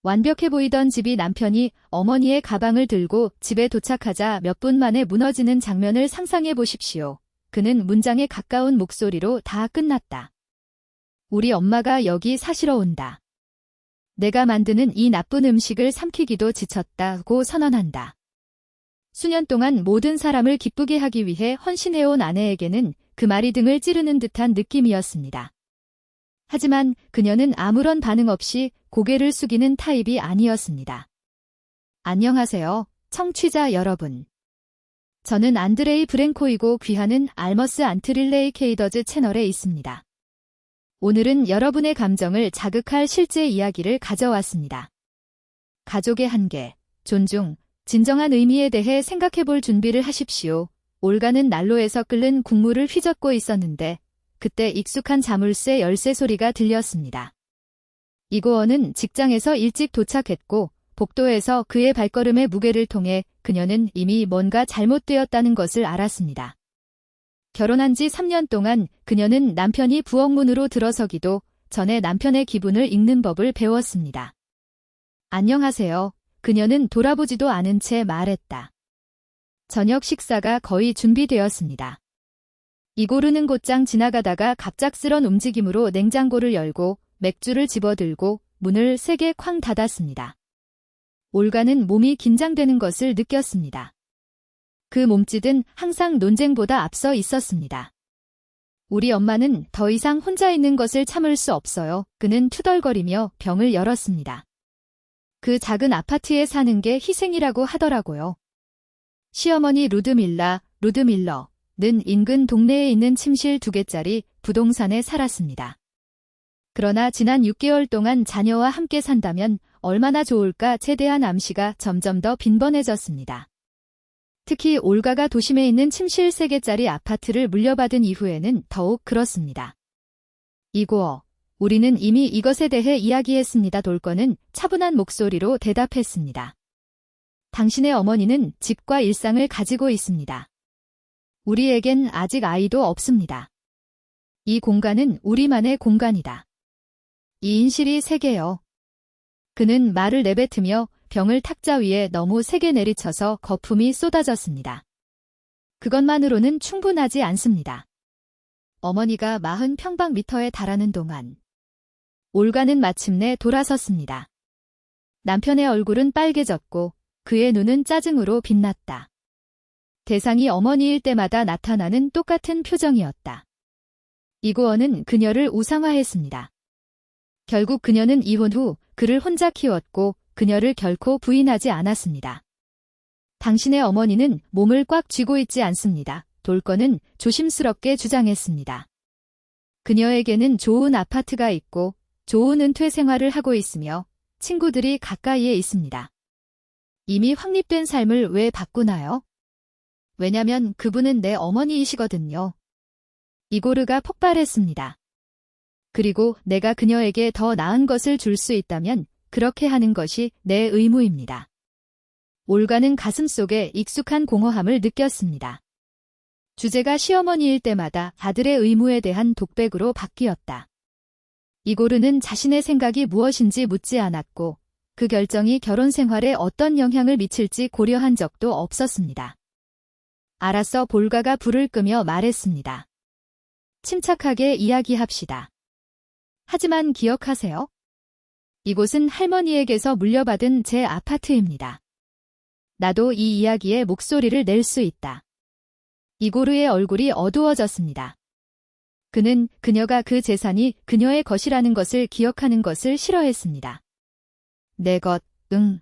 완벽해 보이던 집이 남편이 어머니의 가방을 들고 집에 도착하자 몇 분 만에 무너지는 장면을 상상해 보십시오. 그는 문장에 가까운 목소리로 다 끝났다. 우리 엄마가 여기 사시러 온다. 내가 만드는 이 나쁜 음식을 삼키기도 지쳤다고 선언한다. 수년 동안 모든 사람을 기쁘게 하기 위해 헌신해온 아내에게는 그 말이 등을 찌르는 듯한 느낌이었습니다. 하지만 그녀는 아무런 반응 없이 고개를 숙이는 타입이 아니었습니다. 안녕하세요, 청취자 여러분. 저는 안드레이 브랭코이고 귀하는 알머스 안트릴레이 케이더즈 채널에 있습니다. 오늘은 여러분의 감정을 자극할 실제 이야기를 가져왔습니다. 가족의 한계, 존중, 진정한 의미에 대해 생각해볼 준비를 하십시오. 올가는 난로에서 끓는 국물을 휘젓고 있었는데 그때 익숙한 자물쇠 열쇠 소리가 들렸습니다. 이고어는 직장에서 일찍 도착했고 복도에서 그의 발걸음의 무게를 통해 그녀는 이미 뭔가 잘못되었다는 것을 알았습니다. 결혼한 지 3년 동안 그녀는 남편이 부엌문으로 들어서기도 전에 남편의 기분을 읽는 법을 배웠습니다. 안녕하세요. 그녀는 돌아보지도 않은 채 말했다. 저녁 식사가 거의 준비되었습니다. 이고르는 곧장 지나가다가 갑작스런 움직임으로 냉장고를 열고 맥주를 집어들고 문을 세게 쾅 닫았습니다. 올가는 몸이 긴장되는 것을 느꼈습니다. 그 몸짓은 항상 논쟁보다 앞서 있었습니다. 우리 엄마는 더 이상 혼자 있는 것을 참을 수 없어요. 그는 투덜거리며 병을 열었습니다. 그 작은 아파트에 사는 게 희생이라고 하더라고요. 시어머니 루드밀러는 인근 동네에 있는 침실 2개짜리 부동산에 살았습니다. 그러나 지난 6개월 동안 자녀와 함께 산다면 얼마나 좋을까에 대한 암시가 점점 더 빈번해졌습니다. 특히 올가가 도심에 있는 침실 3개짜리 아파트를 물려받은 이후에는 더욱 그렇습니다. 이고어, 우리는 이미 이것에 대해 이야기했습니다. 돌건은 차분한 목소리로 대답했습니다. 당신의 어머니는 집과 일상을 가지고 있습니다. 우리에겐 아직 아이도 없습니다. 이 공간은 우리만의 공간이다. 2인실이 3개요. 그는 말을 내뱉으며 병을 탁자 위에 너무 세게 내리쳐서 거품이 쏟아졌습니다. 그것만으로는 충분하지 않습니다. 어머니가 40평방미터에 달하는 동안 올가는 마침내 돌아섰습니다. 남편의 얼굴은 빨개졌고 그의 눈은 짜증으로 빛났다. 대상이 어머니일 때마다 나타나는 똑같은 표정이었다. 이고어는 그녀를 우상화했습니다. 결국 그녀는 이혼 후 그를 혼자 키웠고 그녀를 결코 부인하지 않았습니다. 당신의 어머니는 몸을 꽉 쥐고 있지 않습니다. 돌건은 조심스럽게 주장했습니다. 그녀에게는 좋은 아파트가 있고 좋은 은퇴 생활을 하고 있으며 친구들이 가까이에 있습니다. 이미 확립된 삶을 왜 바꾸나요? 왜냐면 그분은 내 어머니이시거든요. 이고르가 폭발했습니다. 그리고 내가 그녀에게 더 나은 것을 줄 수 있다면 그렇게 하는 것이 내 의무입니다. 올가는 가슴속에 익숙한 공허함을 느꼈습니다. 주제가 시어머니일 때마다 아들의 의무에 대한 독백으로 바뀌었다. 이고르는 자신의 생각이 무엇인지 묻지 않았고 그 결정이 결혼 생활에 어떤 영향을 미칠지 고려한 적도 없었습니다. 알았어. 볼가가 불을 끄며 말했습니다. 침착하게 이야기합시다. 하지만 기억하세요. 이곳은 할머니에게서 물려받은 제 아파트입니다. 나도 이 이야기에 목소리를 낼 수 있다. 이고르의 얼굴이 어두워졌습니다. 그는 그녀가 그 재산이 그녀의 것이라는 것을 기억하는 것을 싫어했습니다. 내 것, 응.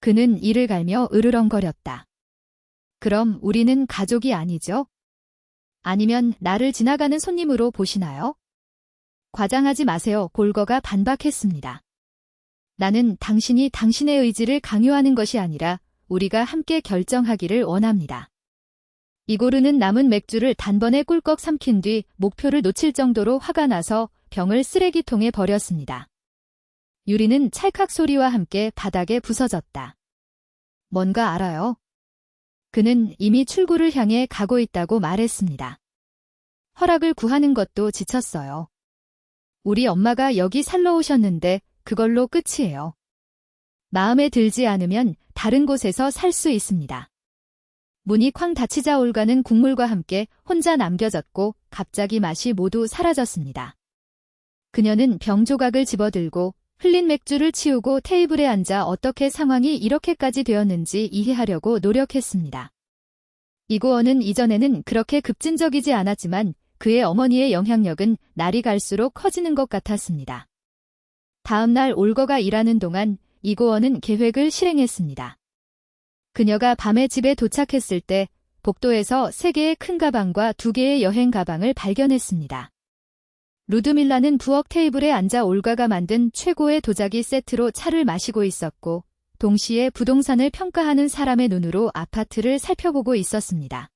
그는 이를 갈며 으르렁거렸다. 그럼 우리는 가족이 아니죠? 아니면 나를 지나가는 손님으로 보시나요? 과장하지 마세요. 볼거가 반박했습니다. 나는 당신이 당신의 의지를 강요하는 것이 아니라 우리가 함께 결정하기를 원합니다. 이고르는 남은 맥주를 단번에 꿀꺽 삼킨 뒤 목표를 놓칠 정도로 화가 나서 병을 쓰레기통에 버렸습니다. 유리는 찰칵 소리와 함께 바닥에 부서졌다. 뭔가 알아요? 그는 이미 출구를 향해 가고 있다고 말했습니다. 허락을 구하는 것도 지쳤어요. 우리 엄마가 여기 살러 오셨는데 그걸로 끝이에요. 마음에 들지 않으면 다른 곳에서 살 수 있습니다. 문이 쾅 닫히자 올가는 국물과 함께 혼자 남겨졌고 갑자기 맛이 모두 사라졌습니다. 그녀는 병 조각을 집어들고 흘린 맥주를 치우고 테이블에 앉아 어떻게 상황이 이렇게까지 되었는지 이해하려고 노력했습니다. 이고은은 이전에는 그렇게 급진적이지 않았지만 그의 어머니의 영향력은 날이 갈수록 커지는 것 같았습니다. 다음 날 올거가 일하는 동안 이고은은 계획을 실행했습니다. 그녀가 밤에 집에 도착했을 때 복도에서 3개의 큰 가방과 2개의 여행 가방을 발견했습니다. 루드밀라는 부엌 테이블에 앉아 올가가 만든 최고의 도자기 세트로 차를 마시고 있었고 동시에 부동산을 평가하는 사람의 눈으로 아파트를 살펴보고 있었습니다.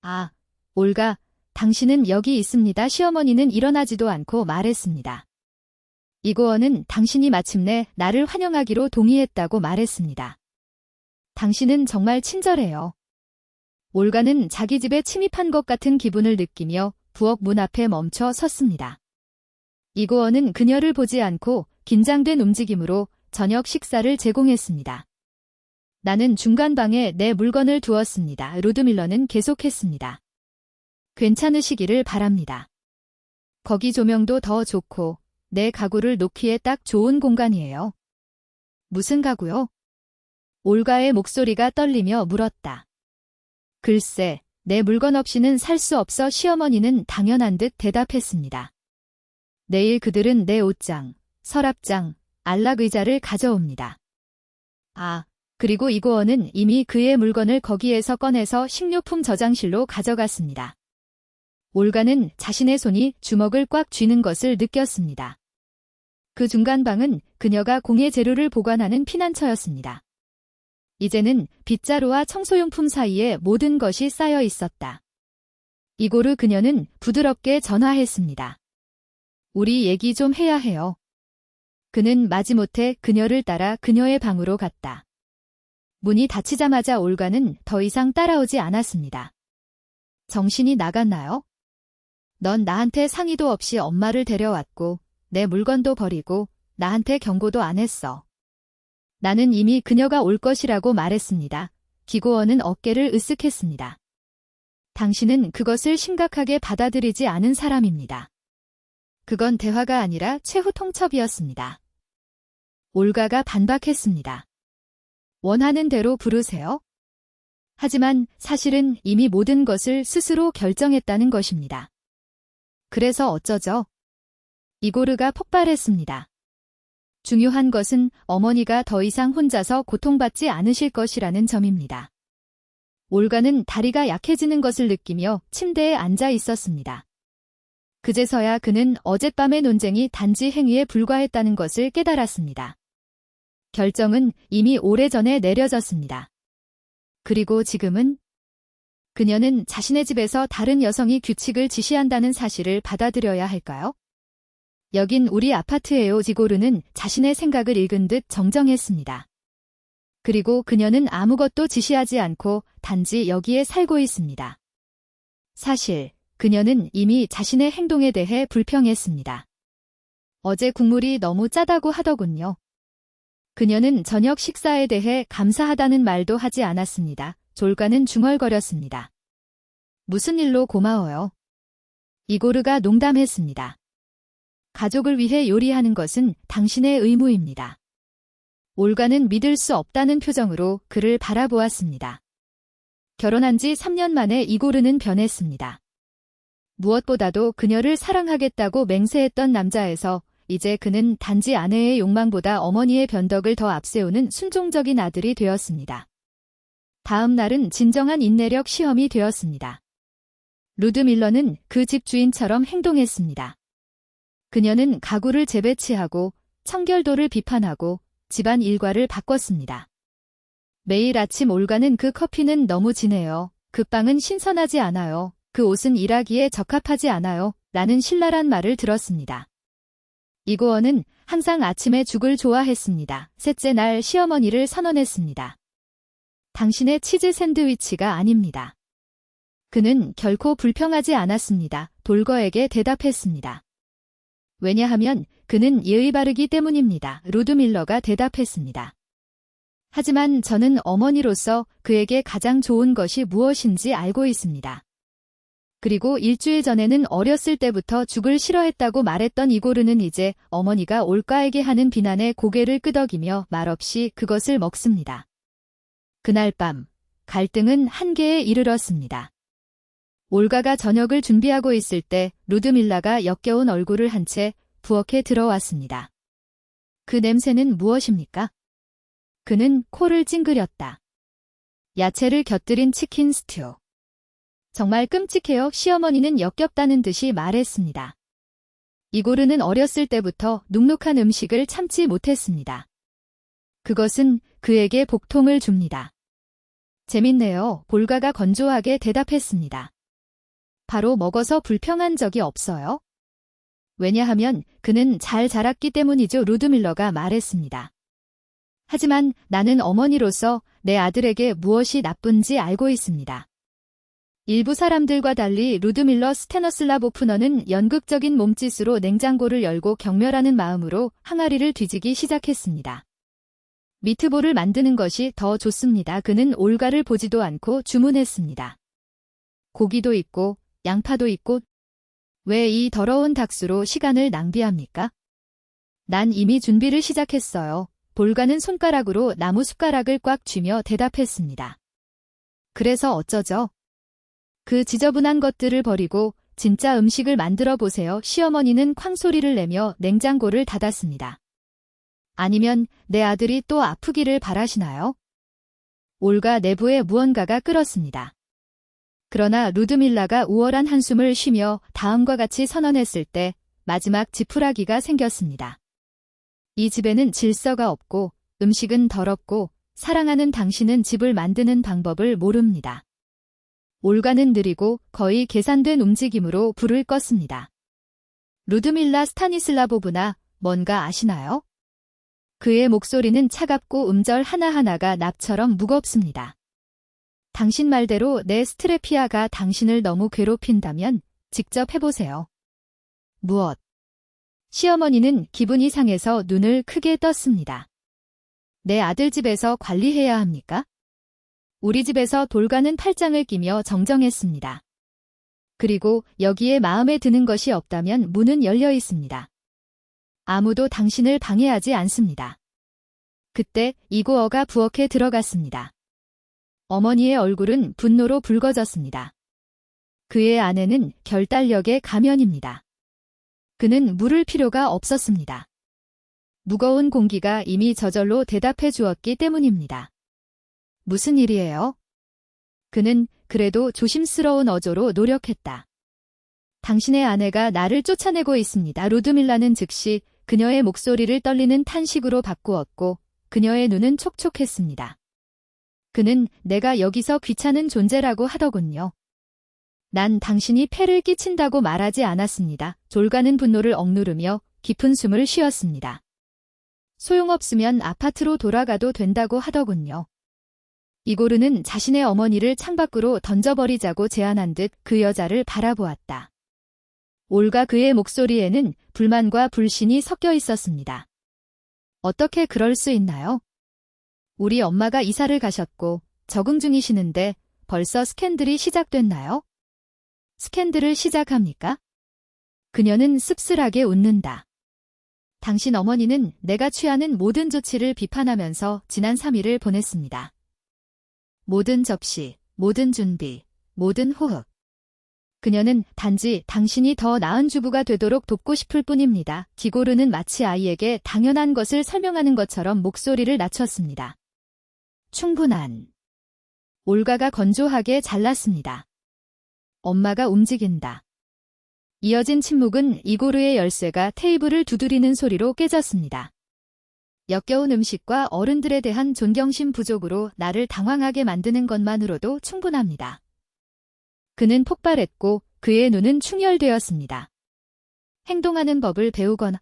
아, 올가, 당신은 여기 있습니다. 시어머니는 일어나지도 않고 말했습니다. 이고은은 당신이 마침내 나를 환영하기로 동의했다고 말했습니다. 당신은 정말 친절해요. 올가는 자기 집에 침입한 것 같은 기분을 느끼며 부엌 문 앞에 멈춰 섰습니다. 이고은은 그녀를 보지 않고 긴장된 움직임으로 저녁 식사를 제공했습니다. 나는 중간방에 내 물건을 두었습니다. 루드밀러는 계속했습니다. 괜찮으시기를 바랍니다. 거기 조명도 더 좋고 내 가구를 놓기에 딱 좋은 공간이에요. 무슨 가구요? 올가의 목소리가 떨리며 물었다. 글쎄, 내 물건 없이는 살 수 없어. 시어머니는 당연한 듯 대답했습니다. 내일 그들은 내 옷장, 서랍장, 안락 의자를 가져옵니다. 아, 그리고 이고은은 이미 그의 물건을 거기에서 꺼내서 식료품 저장실로 가져갔습니다. 올가는 자신의 손이 주먹을 꽉 쥐는 것을 느꼈습니다. 그 중간방은 그녀가 공예 재료를 보관하는 피난처였습니다. 이제는 빗자루와 청소용품 사이에 모든 것이 쌓여 있었다. 이고르 그녀는 부드럽게 전화했습니다. 우리 얘기 좀 해야 해요. 그는 마지못해 그녀를 따라 그녀의 방으로 갔다. 문이 닫히자마자 올가는 더 이상 따라오지 않았습니다. 정신이 나갔나요? 넌 나한테 상의도 없이 엄마를 데려왔고 내 물건도 버리고 나한테 경고도 안 했어. 나는 이미 그녀가 올 것이라고 말했습니다. 기고은은 어깨를 으쓱했습니다. 당신은 그것을 심각하게 받아들이지 않은 사람입니다. 그건 대화가 아니라 최후 통첩이었습니다. 올가가 반박했습니다. 원하는 대로 부르세요. 하지만 사실은 이미 모든 것을 스스로 결정했다는 것입니다. 그래서 어쩌죠? 이고르가 폭발했습니다. 중요한 것은 어머니가 더 이상 혼자서 고통받지 않으실 것이라는 점입니다. 올가는 다리가 약해지는 것을 느끼며 침대에 앉아 있었습니다. 그제서야 그는 어젯밤의 논쟁이 단지 행위에 불과했다는 것을 깨달았습니다. 결정은 이미 오래전에 내려졌습니다. 그리고 지금은 그녀는 자신의 집에서 다른 여성이 규칙을 지시한다는 사실을 받아들여야 할까요? 여긴 우리 아파트예요. 지고르는 자신의 생각을 읽은 듯 정정했습니다. 그리고 그녀는 아무것도 지시하지 않고 단지 여기에 살고 있습니다. 사실 그녀는 이미 자신의 행동에 대해 불평했습니다. 어제 국물이 너무 짜다고 하더군요. 그녀는 저녁 식사에 대해 감사하다는 말도 하지 않았습니다. 졸가는 중얼거렸습니다. 무슨 일로 고마워요? 이고르가 농담했습니다. 가족을 위해 요리하는 것은 당신의 의무입니다. 올가는 믿을 수 없다는 표정으로 그를 바라보았습니다. 결혼한 지 3년 만에 이고르는 변했습니다. 무엇보다도 그녀를 사랑하겠다고 맹세했던 남자에서 이제 그는 단지 아내의 욕망보다 어머니의 변덕을 더 앞세우는 순종적인 아들이 되었습니다. 다음 날은 진정한 인내력 시험이 되었습니다. 루드밀러는 그 집 주인처럼 행동했습니다. 그녀는 가구를 재배치하고 청결도를 비판하고 집안 일과를 바꿨습니다. 매일 아침 올가는 그 커피는 너무 진해요. 그 빵은 신선하지 않아요. 그 옷은 일하기에 적합하지 않아요. 라는 신랄한 말을 들었습니다. 이고은은 항상 아침에 죽을 좋아했습니다. 셋째 날 시어머니를 선언했습니다. 당신의 치즈 샌드위치가 아닙니다. 그는 결코 불평하지 않았습니다. 돌거에게 대답했습니다. 왜냐하면 그는 예의 바르기 때문입니다. 루드밀러가 대답했습니다. 하지만 저는 어머니로서 그에게 가장 좋은 것이 무엇인지 알고 있습니다. 그리고 일주일 전에는 어렸을 때부터 죽을 싫어했다고 말했던 이고르는 이제 어머니가 올가에게 하는 비난에 고개를 끄덕이며 말없이 그것을 먹습니다. 그날 밤, 갈등은 한계에 이르렀습니다. 올가가 저녁을 준비하고 있을 때 루드밀라가 역겨운 얼굴을 한 채 부엌에 들어왔습니다. 그 냄새는 무엇입니까? 그는 코를 찡그렸다. 야채를 곁들인 치킨 스튜. 정말 끔찍해요. 시어머니는 역겹다는 듯이 말했습니다. 이고르는 어렸을 때부터 눅눅한 음식을 참지 못했습니다. 그것은 그에게 복통을 줍니다. 재밌네요. 볼가가 건조하게 대답했습니다. 바로 먹어서 불평한 적이 없어요? 왜냐하면 그는 잘 자랐기 때문이죠. 루드밀러가 말했습니다. 하지만 나는 어머니로서 내 아들에게 무엇이 나쁜지 알고 있습니다. 일부 사람들과 달리 루드밀러 스테너슬라보프너는 연극적인 몸짓으로 냉장고를 열고 경멸하는 마음으로 항아리를 뒤지기 시작했습니다. 미트볼을 만드는 것이 더 좋습니다. 그는 올가를 보지도 않고 주문했습니다. 고기도 있고 양파도 있고 왜 이 더러운 닭수로 시간을 낭비합니까? 난 이미 준비를 시작했어요. 볼가는 손가락으로 나무 숟가락을 꽉 쥐며 대답했습니다. 그래서 어쩌죠? 그 지저분한 것들을 버리고 진짜 음식을 만들어 보세요. 시어머니는 쾅소리를 내며 냉장고를 닫았습니다. 아니면 내 아들이 또 아프기를 바라시나요? 올가 내부에 무언가가 끓었습니다. 그러나 루드밀라가 우월한 한숨을 쉬며 다음과 같이 선언했을 때 마지막 지푸라기가 생겼습니다. 이 집에는 질서가 없고 음식은 더럽고 사랑하는 당신은 집을 만드는 방법을 모릅니다. 올가는 느리고 거의 계산된 움직임으로 불을 껐습니다. 루드밀라 스타니슬라보브나 뭔가 아시나요? 그의 목소리는 차갑고 음절 하나하나가 납처럼 무겁습니다. 당신 말대로 내 스트레피아가 당신을 너무 괴롭힌다면 직접 해보세요. 무엇? 시어머니는 기분이 상해서 눈을 크게 떴습니다. 내 아들 집에서 관리해야 합니까? 우리 집에서 돌가는 팔짱을 끼며 정정했습니다. 그리고 여기에 마음에 드는 것이 없다면 문은 열려 있습니다. 아무도 당신을 방해하지 않습니다. 그때 이고어가 부엌에 들어갔습니다. 어머니의 얼굴은 분노로 붉어졌습니다. 그의 아내는 결단력의 가면입니다. 그는 물을 필요가 없었습니다. 무거운 공기가 이미 저절로 대답해 주었기 때문입니다. 무슨 일이에요? 그는 그래도 조심스러운 어조로 노력했다. 당신의 아내가 나를 쫓아내고 있습니다. 루드밀라는 즉시 그녀의 목소리를 떨리는 탄식으로 바꾸었고 그녀의 눈은 촉촉했습니다. 그는 내가 여기서 귀찮은 존재라고 하더군요. 난 당신이 폐를 끼친다고 말하지 않았습니다. 졸가는 분노를 억누르며 깊은 숨을 쉬었습니다. 소용없으면 아파트로 돌아가도 된다고 하더군요. 이고르는 자신의 어머니를 창밖으로 던져버리자고 제안한 듯 그 여자를 바라보았다. 올가 그의 목소리에는 불만과 불신이 섞여 있었습니다. 어떻게 그럴 수 있나요? 우리 엄마가 이사를 가셨고 적응 중이시는데 벌써 스캔들이 시작됐나요? 스캔들을 시작합니까? 그녀는 씁쓸하게 웃는다. 당신 어머니는 내가 취하는 모든 조치를 비판하면서 지난 3일을 보냈습니다. 모든 접시, 모든 준비, 모든 호흡. 그녀는 단지 당신이 더 나은 주부가 되도록 돕고 싶을 뿐입니다. 기고르는 마치 아이에게 당연한 것을 설명하는 것처럼 목소리를 낮췄습니다. 충분한. 올가가 건조하게 잘랐습니다. 엄마가 움직인다. 이어진 침묵은 이고르의 열쇠가 테이블을 두드리는 소리로 깨졌습니다. 역겨운 음식과 어른들에 대한 존경심 부족으로 나를 당황하게 만드는 것만으로도 충분합니다. 그는 폭발했고 그의 눈은 충혈되었습니다. 행동하는 법을 배우거나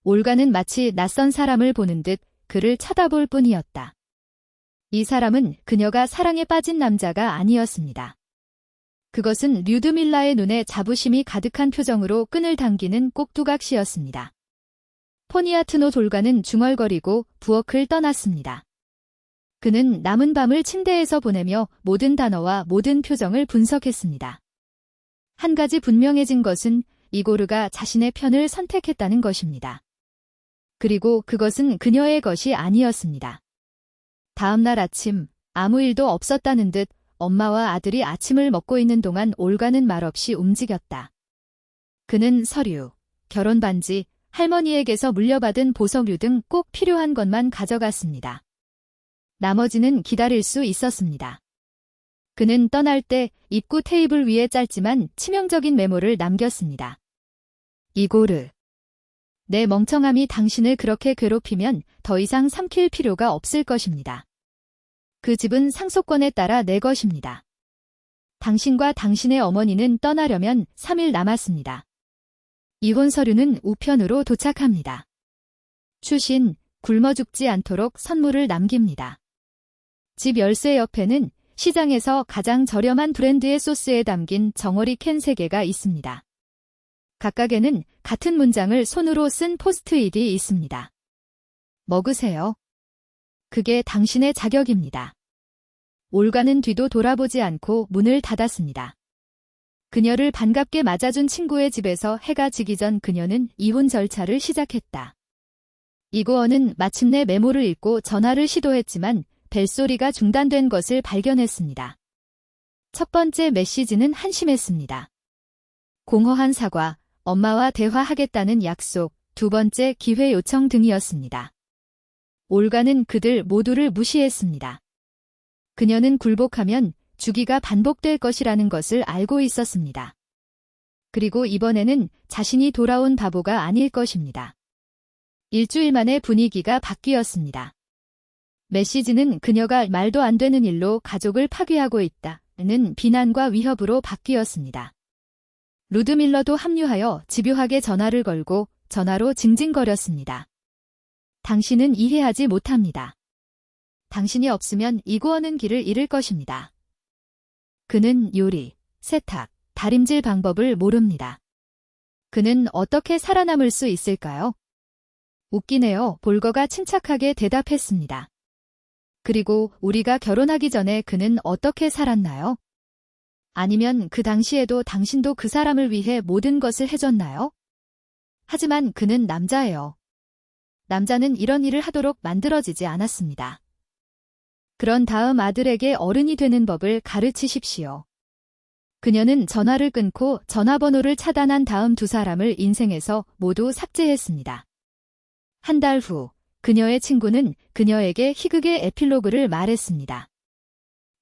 올가는 마치 낯선 사람을 보는 듯 그를 쳐다볼 뿐이었다. 이 사람은 그녀가 사랑에 빠진 남자가 아니었습니다. 그것은 류드밀라의 눈에 자부심이 가득한 표정으로 끈을 당기는 꼭두각시였습니다. 포니아트노 졸가는 중얼거리고 부엌을 떠났습니다. 그는 남은 밤을 침대에서 보내며 모든 단어와 모든 표정을 분석했습니다. 한 가지 분명해진 것은 이고르가 자신의 편을 선택했다는 것입니다. 그리고 그것은 그녀의 것이 아니었습니다. 다음 날 아침, 아무 일도 없었다는 듯 엄마와 아들이 아침을 먹고 있는 동안 올가는 말없이 움직였다. 그는 서류, 결혼 반지, 할머니에게서 물려받은 보석류 등 꼭 필요한 것만 가져갔습니다. 나머지는 기다릴 수 있었습니다. 그는 떠날 때 입구 테이블 위에 짧지만 치명적인 메모를 남겼습니다. 이고르. 내 멍청함이 당신을 그렇게 괴롭히면 더 이상 삼킬 필요가 없을 것입니다. 그 집은 상속권에 따라 내 것입니다. 당신과 당신의 어머니는 떠나려면 3일 남았습니다. 이혼 서류는 우편으로 도착합니다. 추신, 굶어 죽지 않도록 선물을 남깁니다. 집 열쇠 옆에는 시장에서 가장 저렴한 브랜드의 소스에 담긴 정어리 캔 3개가 있습니다. 각각에는 같은 문장을 손으로 쓴 포스트잇이 있습니다. 먹으세요. 그게 당신의 자격입니다. 올가는 뒤도 돌아보지 않고 문을 닫았습니다. 그녀를 반갑게 맞아준 친구의 집에서 해가 지기 전 그녀는 이혼 절차를 시작했다. 이고어는 마침내 메모를 읽고 전화를 시도했지만 벨소리가 중단된 것을 발견했습니다. 첫 번째 메시지는 한심했습니다. 공허한 사과, 엄마와 대화하겠다는 약속, 두 번째 기회 요청 등이었습니다. 올가는 그들 모두를 무시했습니다. 그녀는 굴복하면 주기가 반복될 것이라는 것을 알고 있었습니다. 그리고 이번에는 자신이 돌아온 바보가 아닐 것입니다. 일주일 만에 분위기가 바뀌었습니다. 메시지는 그녀가 말도 안 되는 일로 가족을 파괴하고 있다는 비난과 위협으로 바뀌었습니다. 루드밀러도 합류하여 집요하게 전화를 걸고 전화로 징징거렸습니다. 당신은 이해하지 못합니다. 당신이 없으면 이고어는 길을 잃을 것입니다. 그는 요리, 세탁, 다림질 방법을 모릅니다. 그는 어떻게 살아남을 수 있을까요? 웃기네요. 볼거가 침착하게 대답했습니다. 그리고 우리가 결혼하기 전에 그는 어떻게 살았나요? 아니면 그 당시에도 당신도 그 사람을 위해 모든 것을 해줬나요? 하지만 그는 남자예요. 남자는 이런 일을 하도록 만들어지지 않았습니다. 그런 다음 아들에게 어른이 되는 법을 가르치십시오. 그녀는 전화를 끊고 전화번호를 차단한 다음 두 사람을 인생에서 모두 삭제했습니다. 한 달 후, 그녀의 친구는 그녀에게 희극의 에필로그를 말했습니다.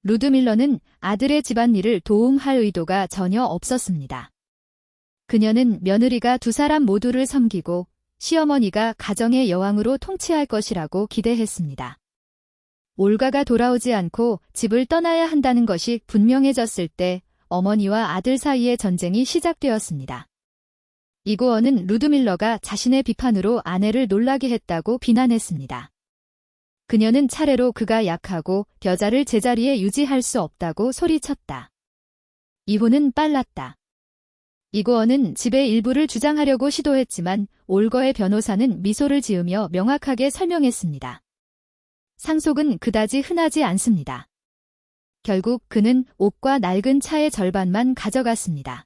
루드밀러는 아들의 집안일을 도움할 의도가 전혀 없었습니다. 그녀는 며느리가 두 사람 모두를 섬기고 시어머니가 가정의 여왕으로 통치할 것이라고 기대했습니다. 올가가 돌아오지 않고 집을 떠나야 한다는 것이 분명해졌을 때 어머니와 아들 사이의 전쟁이 시작되었습니다. 이고어는 루드밀러가 자신의 비판으로 아내를 놀라게 했다고 비난했습니다. 그녀는 차례로 그가 약하고 여자를 제자리에 유지할 수 없다고 소리쳤다. 이혼은 빨랐다. 이고어는 집의 일부를 주장하려고 시도했지만 올거의 변호사는 미소를 지으며 명확하게 설명했습니다. 상속은 그다지 흔하지 않습니다. 결국 그는 옷과 낡은 차의 절반만 가져갔습니다.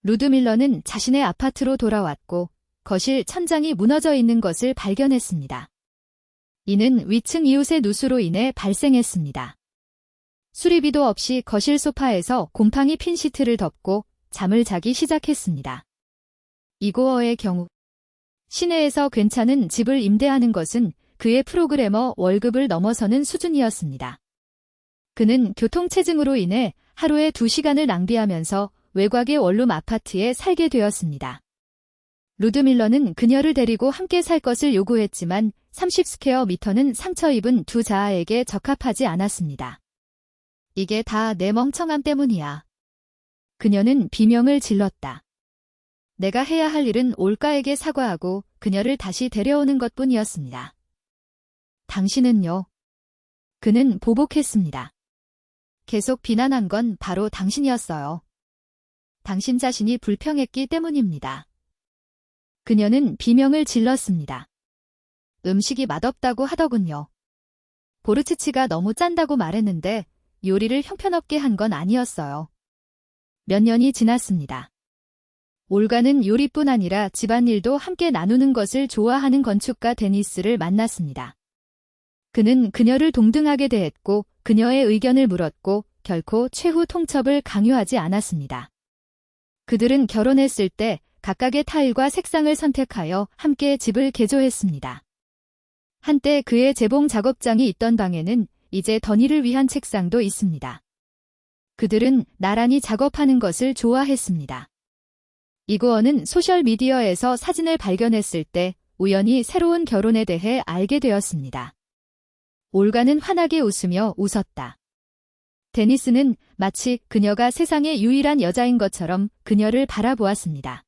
루드밀러는 자신의 아파트로 돌아왔고 거실 천장이 무너져 있는 것을 발견했습니다. 이는 위층 이웃의 누수로 인해 발생했습니다. 수리비도 없이 거실 소파에서 곰팡이 핀 시트를 덮고 잠을 자기 시작했습니다. 이고어의 경우 시내에서 괜찮은 집을 임대하는 것은 그의 프로그래머 월급을 넘어서는 수준이었습니다. 그는 교통체증으로 인해 하루에 2시간을 낭비하면서 외곽의 원룸 아파트에 살게 되었습니다. 루드밀러는 그녀를 데리고 함께 살 것을 요구했지만 30스퀘어미터는 상처 입은 두 자아에게 적합하지 않았습니다. 이게 다 내 멍청함 때문이야. 그녀는 비명을 질렀다. 내가 해야 할 일은 올가에게 사과하고 그녀를 다시 데려오는 것뿐이었습니다. 당신은요? 그는 보복했습니다. 계속 비난한 건 바로 당신이었어요. 당신 자신이 불평했기 때문입니다. 그녀는 비명을 질렀습니다. 음식이 맛없다고 하더군요. 보르치치가 너무 짠다고 말했는데 요리를 형편없게 한 건 아니었어요. 몇 년이 지났습니다. 올가는 요리뿐 아니라 집안일도 함께 나누는 것을 좋아하는 건축가 데니스를 만났습니다. 그는 그녀를 동등하게 대했고 그녀의 의견을 물었고 결코 최후 통첩을 강요하지 않았습니다. 그들은 결혼했을 때 각각의 타일과 색상을 선택하여 함께 집을 개조했습니다. 한때 그의 재봉 작업장이 있던 방에는 이제 더니를 위한 책상도 있습니다. 그들은 나란히 작업하는 것을 좋아했습니다. 이고어는 소셜미디어에서 사진을 발견했을 때 우연히 새로운 결혼에 대해 알게 되었습니다. 올가는 환하게 웃으며 웃었다. 데니스는 마치 그녀가 세상의 유일한 여자인 것처럼 그녀를 바라보았습니다.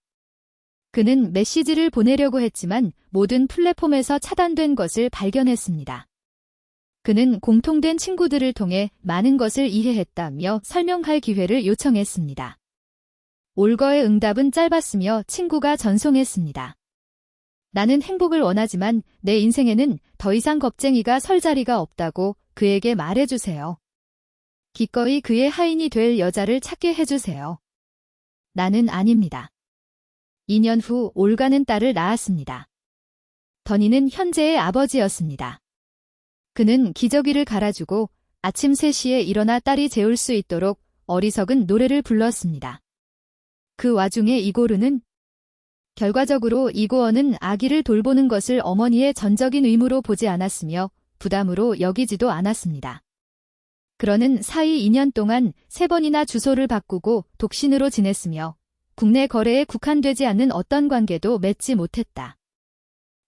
그는 메시지를 보내려고 했지만 모든 플랫폼에서 차단된 것을 발견했습니다. 그는 공통된 친구들을 통해 많은 것을 이해했다며 설명할 기회를 요청했습니다. 올거의 응답은 짧았으며 친구가 전송했습니다. 나는 행복을 원하지만 내 인생에는 더 이상 겁쟁이가 설 자리가 없다고 그에게 말해주세요. 기꺼이 그의 하인이 될 여자를 찾게 해주세요. 나는 아닙니다. 2년 후 올가는 딸을 낳았습니다. 더니는 현재의 아버지였습니다. 그는 기저귀를 갈아주고 아침 3시에 일어나 딸이 재울 수 있도록 어리석은 노래를 불렀습니다. 그 와중에 이고르는 결과적으로 이고어는 아기를 돌보는 것을 어머니의 전적인 의무로 보지 않았으며 부담으로 여기지도 않았습니다. 그러는 사이 2년 동안 3번이나 주소를 바꾸고 독신으로 지냈으며 국내 거래에 국한되지 않는 어떤 관계도 맺지 못했다.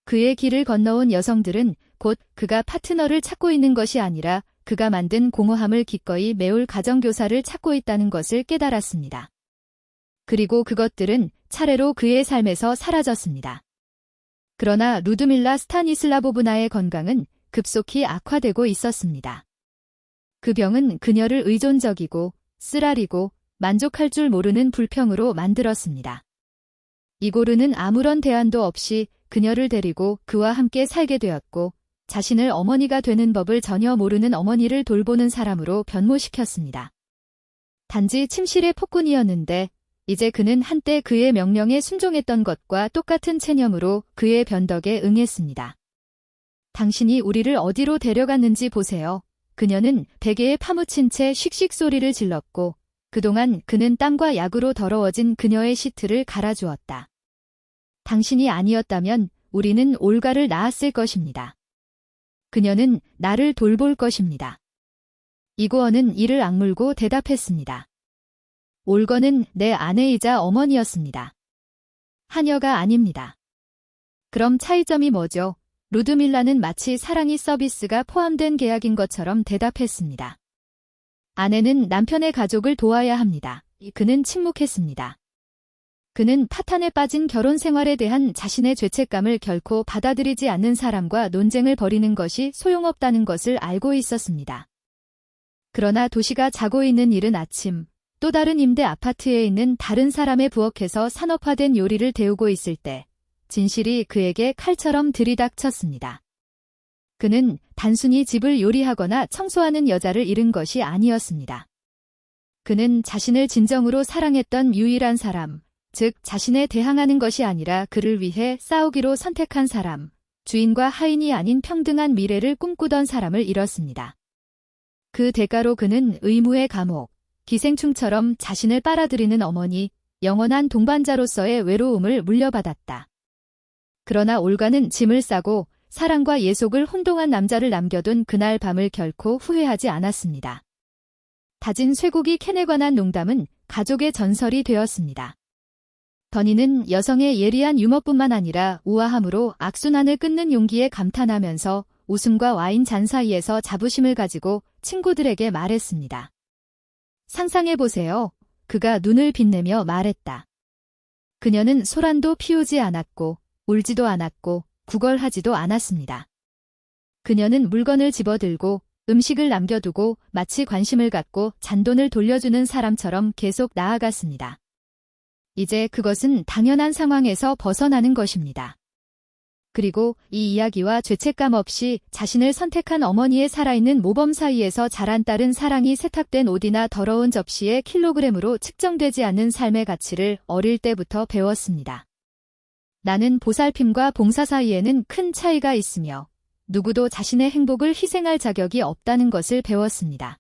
그의 길을 건너온 여성들은 곧 그가 파트너를 찾고 있는 것이 아니라 그가 만든 공허함을 기꺼이 메울 가정교사를 찾고 있다는 것을 깨달았습니다. 그리고 그것들은 차례로 그의 삶에서 사라졌습니다. 그러나 루드밀라 스타니슬라보브나의 건강은 급속히 악화되고 있었습니다. 그 병은 그녀를 의존적이고 쓰라리고 만족할 줄 모르는 불평으로 만들었습니다. 이고르는 아무런 대안도 없이 그녀를 데리고 그와 함께 살게 되었고 자신을 어머니가 되는 법을 전혀 모르는 어머니를 돌보는 사람으로 변모시켰습니다. 단지 침실의 폭군이었는데 이제 그는 한때 그의 명령에 순종했던 것과 똑같은 체념으로 그의 변덕에 응했습니다. 당신이 우리를 어디로 데려갔는지 보세요. 그녀는 베개에 파묻힌 채 씩씩 소리를 질렀고 그동안 그는 땀과 약으로 더러워진 그녀의 시트를 갈아주었다. 당신이 아니었다면 우리는 올가를 낳았을 것입니다. 그녀는 나를 돌볼 것입니다. 이고어는 이를 악물고 대답했습니다. 올거는 내 아내이자 어머니였습니다. 하녀가 아닙니다. 그럼 차이점이 뭐죠? 루드밀라는 마치 사랑이 서비스가 포함된 계약인 것처럼 대답했습니다. 아내는 남편의 가족을 도와야 합니다. 그는 침묵했습니다. 그는 파탄에 빠진 결혼 생활에 대한 자신의 죄책감을 결코 받아들이지 않는 사람과 논쟁을 벌이는 것이 소용없다는 것을 알고 있었습니다. 그러나 도시가 자고 있는 이른 아침, 또 다른 임대 아파트에 있는 다른 사람의 부엌에서 산업화된 요리를 데우고 있을 때 진실이 그에게 칼처럼 들이닥쳤습니다. 그는 단순히 집을 요리하거나 청소하는 여자를 잃은 것이 아니었습니다. 그는 자신을 진정으로 사랑했던 유일한 사람, 즉 자신에 대항하는 것이 아니라 그를 위해 싸우기로 선택한 사람, 주인과 하인이 아닌 평등한 미래를 꿈꾸던 사람을 잃었습니다. 그 대가로 그는 의무의 감옥, 기생충처럼 자신을 빨아들이는 어머니, 영원한 동반자로서의 외로움을 물려받았다. 그러나 올가는 짐을 싸고 사랑과 예속을 혼동한 남자를 남겨둔 그날 밤을 결코 후회하지 않았습니다. 다진 쇠고기 캔에 관한 농담은 가족의 전설이 되었습니다. 더니는 여성의 예리한 유머뿐만 아니라 우아함으로 악순환을 끊는 용기에 감탄하면서 웃음과 와인 잔 사이에서 자부심을 가지고 친구들에게 말했습니다. 상상해보세요. 그가 눈을 빛내며 말했다. 그녀는 소란도 피우지 않았고 울지도 않았고 구걸하지도 않았습니다. 그녀는 물건을 집어들고 음식을 남겨두고 마치 관심을 갖고 잔돈을 돌려주는 사람처럼 계속 나아갔습니다. 이제 그것은 당연한 상황에서 벗어나는 것입니다. 그리고 이 이야기와 죄책감 없이 자신을 선택한 어머니의 살아있는 모범 사이에서 자란 딸은 사랑이 세탁된 옷이나 더러운 접시의 킬로그램으로 측정되지 않는 삶의 가치를 어릴 때부터 배웠습니다. 나는 보살핌과 봉사 사이에는 큰 차이가 있으며 누구도 자신의 행복을 희생할 자격이 없다는 것을 배웠습니다.